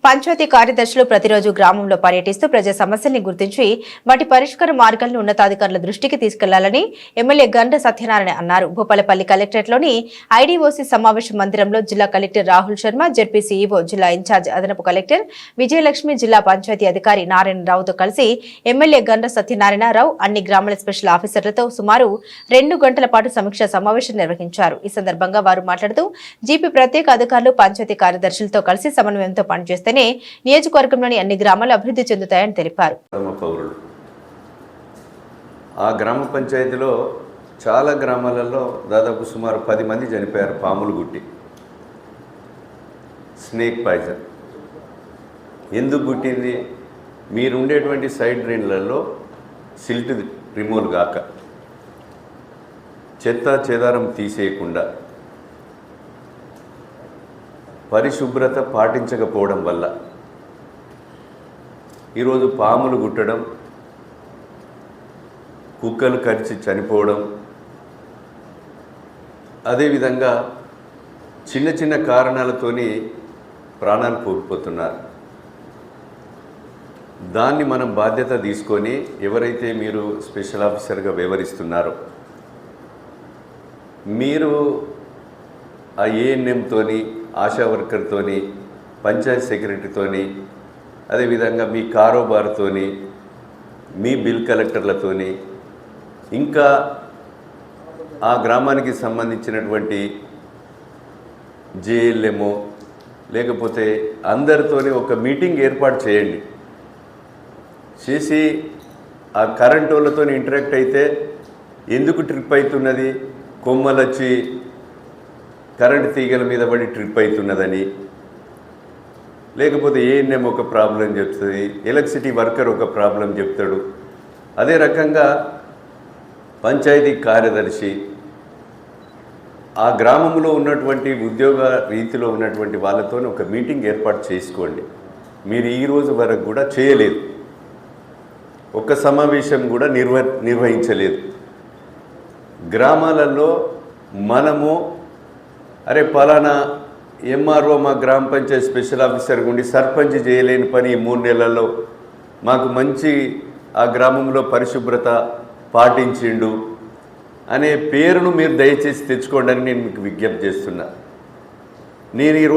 పంచాయతీ కార్యదర్శులు ప్రతిరోజు గ్రామంలో పర్యటిస్తూ ప్రజా సమస్యల్ని గుర్తించి వాటి పరిష్కార మార్గాలను ఉన్నతాధికారుల దృష్టికి తీసుకెళ్లాలని ఎమ్మెల్యే గండ్ర సత్యనారాయణ అన్నారు. భూపాలపల్లి కలెక్టరేట్లోని ఐడీఓసీ సమావేశ మందిరంలో జిల్లా collector Rahul Sharma, ZP CEO, జిల్లా ఇన్ఛార్జ్ అదనపు కలెక్టర్ విజయలక్ష్మి, జిల్లా పంచాయతీ అధికారి నారాయణరావుతో కలిసి ఎమ్మెల్యే గండ్ర సత్యనారాయణరావు అన్ని గ్రామాల స్పెషల్ ఆఫీసర్లతో సుమారు 2 గంటల పాటు సమీక్షా సమావేశం నిర్వహించారు. ఈ సందర్భంగా వారు మాట్లాడుతూ జీపీ ప్రత్యేక అధికారులు పంచాయతీ కార్యదర్శులతో కలిసి సమన్వయంతో పనిచేస్తే నియోజకవర్గంలోని అన్ని గ్రామాలు అభివృద్ధి చెందుతాయని తెలిపారు. ఆ గ్రామ పంచాయతీలో చాలా గ్రామాలలో దాదాపు సుమారు 10 మంది చనిపోయారు. పాములు గుట్టి, స్నేక్ పాయిజన్. ఎందుకు గుట్టింది? మీరుండేటువంటి సైడ్ డ్రైన్లలో సిల్ట్ రిమూవ్ కాక, చెత్త చెదారం తీసేయకుండా, పరిశుభ్రత పాటించకపోవడం వల్ల ఈరోజు పాములు గుట్టడం, కుక్కలు కరిచి చనిపోవడం, అదేవిధంగా చిన్న చిన్న కారణాలతోని ప్రాణాలు కోల్పోతున్నారు. దాన్ని మనం బాధ్యత తీసుకొని ఎవరైతే మీరు స్పెషల్ ఆఫీసర్గా వ్యవహరిస్తున్నారో మీరు ఆ ఏఎన్ఎంతోని, ఆశా వర్కర్తోని, పంచాయత్ సెక్రటరీతోని, అదేవిధంగా మీ కారోబార్తోని, మీ బిల్ కలెక్టర్లతోని, ఇంకా ఆ గ్రామానికి సంబంధించినటువంటి జేఎల్ఎంఓ లేకపోతే అందరితోని ఒక మీటింగ్ ఏర్పాటు చేయండి. చేసి ఆ కరెంట్ వాళ్ళతో ఇంటరాక్ట్ అయితే ఎందుకు ట్రిప్ అవుతున్నది, కొమ్మలు వచ్చి కరెంట్ తీగల మీద పడి ట్రిప్ అవుతున్నదని, లేకపోతే ఏఎన్ఎం ఒక ప్రాబ్లం చెప్తుంది, ఎలక్ట్రిసిటీ వర్కర్ ఒక ప్రాబ్లం చెప్తాడు. అదే రకంగా పంచాయతీ కార్యదర్శి ఆ గ్రామంలో ఉన్నటువంటి ఉద్యోగ రీతిలో ఉన్నటువంటి వాళ్ళతో ఒక మీటింగ్ ఏర్పాటు చేసుకోండి. మీరు ఈ రోజు వరకు కూడా చేయలేదు, ఒక్క సమావేశం కూడా నిర్వహించలేదు. గ్రామాలలో మనము అరే పలానా ఎంఆర్ఓ మా గ్రామ పంచాయతీ స్పెషల్ ఆఫీసర్ ఉండి సర్పంచ్ చేయలేని పని 3 నెలల్లో మాకు మంచి ఆ గ్రామంలో పరిశుభ్రత పాటించిండు అనే పేరును మీరు దయచేసి తెచ్చుకోండి అని నేను మీకు విజ్ఞప్తి చేస్తున్నా. నేను ఈరోజు